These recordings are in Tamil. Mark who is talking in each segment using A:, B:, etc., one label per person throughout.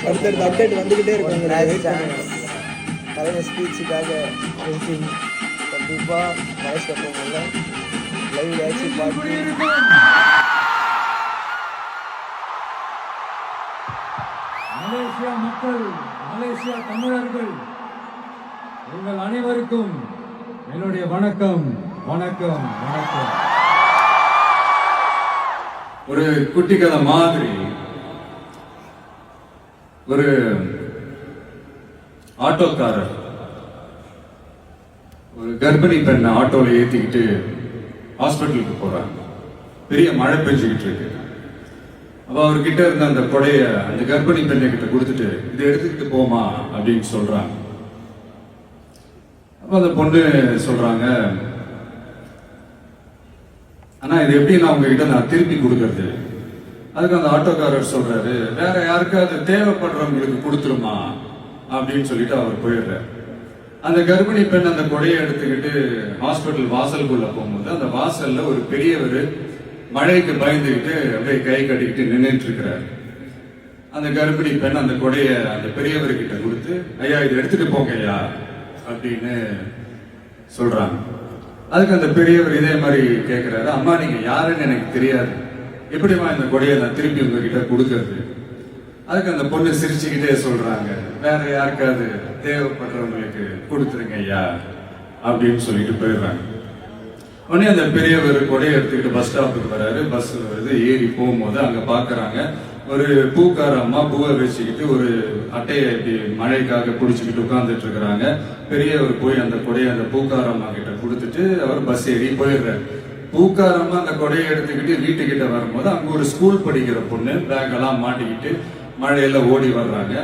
A: அடுத்தடுத்த அப்டேட் வந்துக்கிட்டே இருக்காங்க.
B: தலைவர் ஸ்பீச்சுக்காக வெயிட்டிங். கண்டிப்பாக மலேசியா போகல லைவ் ஆச்சு பார்த்து
C: மலேசியா மக்கள், மலேசியா தமிழர்கள், உங்கள் அனைவருக்கும் என்னுடைய வணக்கம் வணக்கம் வணக்கம். ஒரு குட்டி கதை மாதிரி ஒரு ஆட்டோக்காரர் ஒரு கர்ப்பிணி பெண்ணை ஆட்டோல ஏத்திக்கிட்டு ஹாஸ்பிட்டலுக்கு போறாங்க. பெரிய மழை பெஞ்சுக்கிட்டு இருக்கு. அப்ப அவர்கிட்ட இருந்த அந்த கொடைய அந்த கர்ப்பிணி பெண்ணை கிட்ட கொடுத்துட்டு இதை எடுத்துக்கிட்டு போமா அப்படின்னு சொல்றாங்க. அப்ப அந்த பொண்ணு சொல்றாங்க, ஆனா இது எப்படி நான் உங்ககிட்ட நான் திருப்பி கொடுக்கறது? அதுக்கு அந்த ஆட்டோக்காரர் சொல்றாரு, வேற யாருக்காவது தேவைப்படுறவங்களுக்கு கொடுத்துருமா அப்படின்னு சொல்லிட்டு அவர் போயிடுறாரு. அந்த கர்ப்பிணி பெண் அந்த கொடையை எடுத்துக்கிட்டு ஹாஸ்பிட்டல் வாசலுக்குள்ள போகும்போது அந்த வாசல்ல ஒரு பெரியவர் மழைக்கு பயந்துக்கிட்டு அப்படியே கை கட்டிக்கிட்டு நின்றுட்டு இருக்கிறாரு. அந்த கர்ப்பிணி பெண் அந்த கொடைய அந்த பெரியவர்கிட்ட கொடுத்து, ஐயா இதை எடுத்துட்டு போங்க ஐயா அப்படின்னு சொல்றாங்க. அதுக்கு அந்த பெரியவர் இதே மாதிரி கேட்கிறாரு, அம்மா நீங்க யாருன்னு எனக்கு தெரியாது, எப்படிமா இந்த கொடையை நான் திருப்பி உங்ககிட்ட கொடுக்கறது? அதுக்கு அந்த பொண்ணு சிரிச்சுக்கிட்டே சொல்றாங்க, வேற யாருக்காவது தேவைப்படுறவங்களுக்கு கொடுத்துருங்க ஐயா அப்படின்னு சொல்லிட்டு போயிடுறாங்க. உடனே அந்த பெரியவர் கொடையை எடுத்துக்கிட்டு பஸ் ஸ்டாப்புக்கு வராரு. பஸ் வருது, ஏறி போகும்போது அங்க பாக்குறாங்க ஒரு பூக்கார அம்மா பூவை வச்சுக்கிட்டு ஒரு அட்டையை இப்படி மழைக்காக பிடிச்சிக்கிட்டு உட்கார்ந்துட்டு இருக்கிறாங்க. பெரியவர் போய் அந்த கொடையை அந்த பூக்கார அம்மா கிட்ட கொடுத்துட்டு அவர் பஸ் ஏறி போயிடுறாரு. பூக்காரம்மா அந்த கொடையை எடுத்துக்கிட்டு வீட்டுக்கிட்ட வரும்போது அங்க ஒரு ஸ்கூல் படிக்கிற பொண்ணு பேக் எல்லாம் மாட்டிக்கிட்டு மழையில ஓடி வர்றாங்க.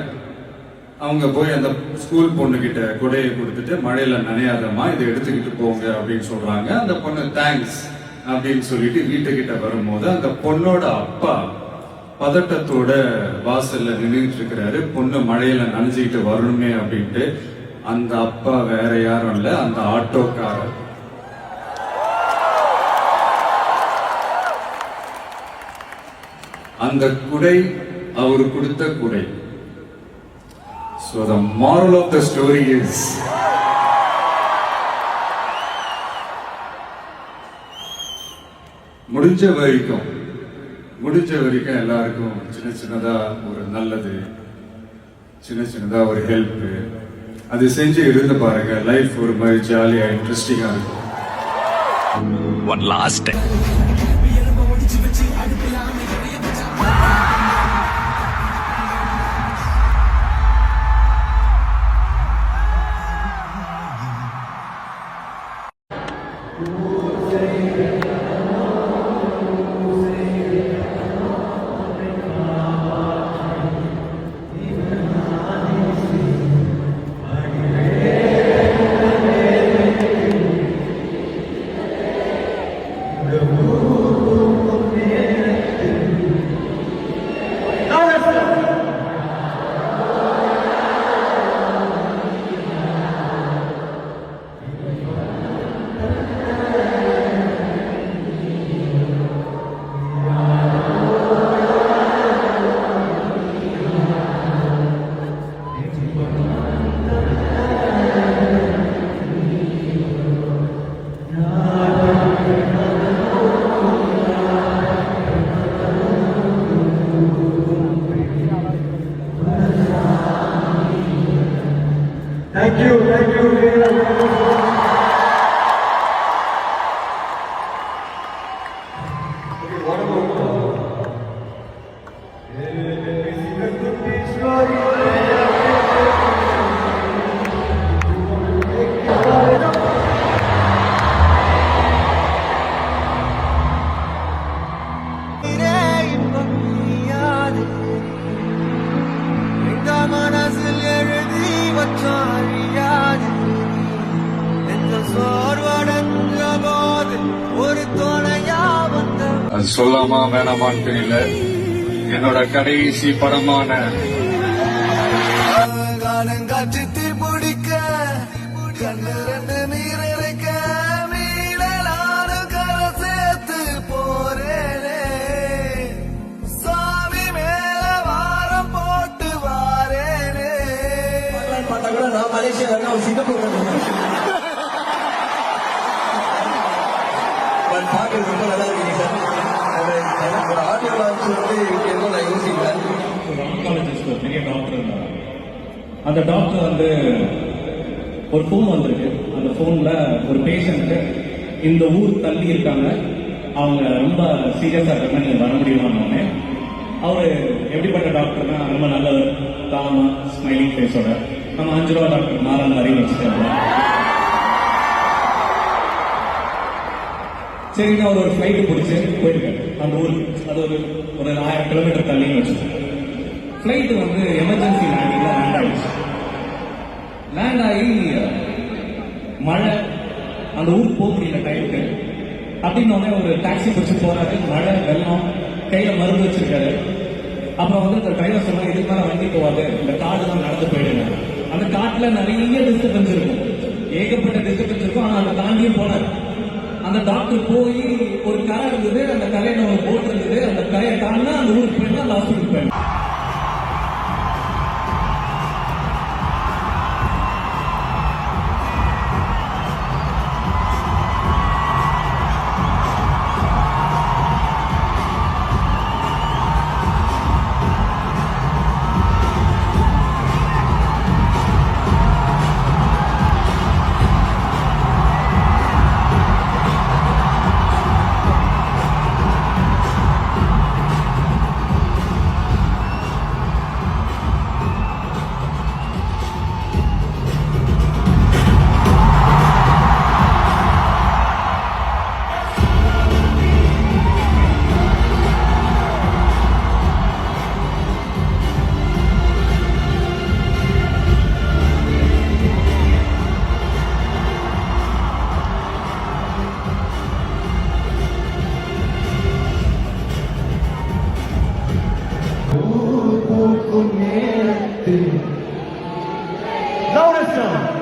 C: அவங்க போய் அந்த ஸ்கூல் பொண்ணு கிட்ட கொடையை கொடுத்துட்டு, மழையில நனையாதம்மா இதை எடுத்துக்கிட்டு போங்க அப்படின்னு சொல்றாங்க. அந்த பொண்ணு தேங்க்ஸ் அப்படின்னு சொல்லிட்டு வீட்டுக்கிட்ட வரும்போது அந்த பொண்ணோட அப்பா பதட்டத்தோட வாசல்ல நின்றுட்டு இருக்கிறாரு. பொண்ணு மழையில நனைஞ்சுக்கிட்டு வரணுமே அப்படின்ட்டு. அந்த அப்பா வேற யாரும் இல்ல, அந்த ஆட்டோக்காரர். அந்த குடை அவர் கொடுத்த குடை. So the moral of the story is, முடிஞ்ச வரைக்கும் எல்லாருக்கும் சின்ன சின்னதா ஒரு நல்லது, சின்ன சின்னதா ஒரு ஹெல்ப் அது செஞ்சு இருந்து பாருங்க. லைஃப் ஒரு மாதிரி ஜாலியா இன்ட்ரெஸ்டிங்கா இருக்கும்.
D: One last time.
C: Thank you. அது சொல்லாமா வேணாமான்னு தெரியல. என்னோட கடைசி படமான
E: காற்று பிடிக்க கண்ணு ரெண்டு நீர் இறைக்க மீனலான கரை சேர்த்து போறேனே சாமி மேல வாரம் போட்டு வார
B: மலேசியா வரணும், அவர் சிங்கப்பூர் வரணும். பட் பார்க்கறது ரொம்ப நல்லா இருக்கீங்க சார். ஒரு ஆடியோ லான்ச் வந்து எதுவும் நான் யோசிக்கிறேன்.
F: ஒரு ஆன்காலஜிஸ்ட் ஒரு பெரிய டாக்டர் இருந்தார். அந்த டாக்டர் வந்து ஒரு ஃபோன் வந்திருக்கு. அந்த ஃபோன்ல ஒரு பேஷண்ட்டு இந்த ஊர் தள்ளி இருக்காங்க, அவங்க ரொம்ப சீரியஸா இருக்காங்க, நீங்க வர முடியுமான்னு. அவரு எப்படிப்பட்ட டாக்டர்னா ரொம்ப நல்ல காமா ஸ்மைலிங் ஃபேஸோட நம்ம 5 ரூபா டாக்டர் மாறான அறிவு வச்சுட்டாங்க. சரிங்க, அவர் ஒரு ஃபிளைட் பிடிச்சி போயிருக்காரு அந்த ஊருக்கு. அது ஒரு 1000 கிலோமீட்டர் தள்ளின்னு வச்சு ஃபிளைட் வந்து எமர்ஜென்சி லேண்டிங்ல லேண்ட் ஆயிடுச்சு. லேண்ட் ஆகி மழை, அந்த ஊருக்கு போக முடியல டைமுக்கு. அப்படின்னு ஒரு டாக்ஸி பிடிச்சி போறாரு. மழை, வெள்ளம், கையில மருந்து வச்சிருக்காரு. அப்புறம் வந்து இந்த டிரைவர் சொன்னா இதுக்கு மேல வண்டி போவாது, இந்த காடு தான் நடந்து போயிடுங்க. அந்த காட்டுல நிறைய டிஸ்டர்பன்ஸ் இருக்கும், ஏகப்பட்ட டிஸ்டர்பன்ஸ் இருக்கும். ஆனா அதை தாண்டியும் போனார். அந்த டாக்டர் போய் ஒரு கரை இருந்தது, அந்த கரையில ஒரு போட் இருந்தது. அந்த கரையை தாண்டினா அந்த ஊருக்கு போயிடலாம், அந்த ஹாஸ்பிட்டலுக்கு போயிடலாம்.
E: Notice them.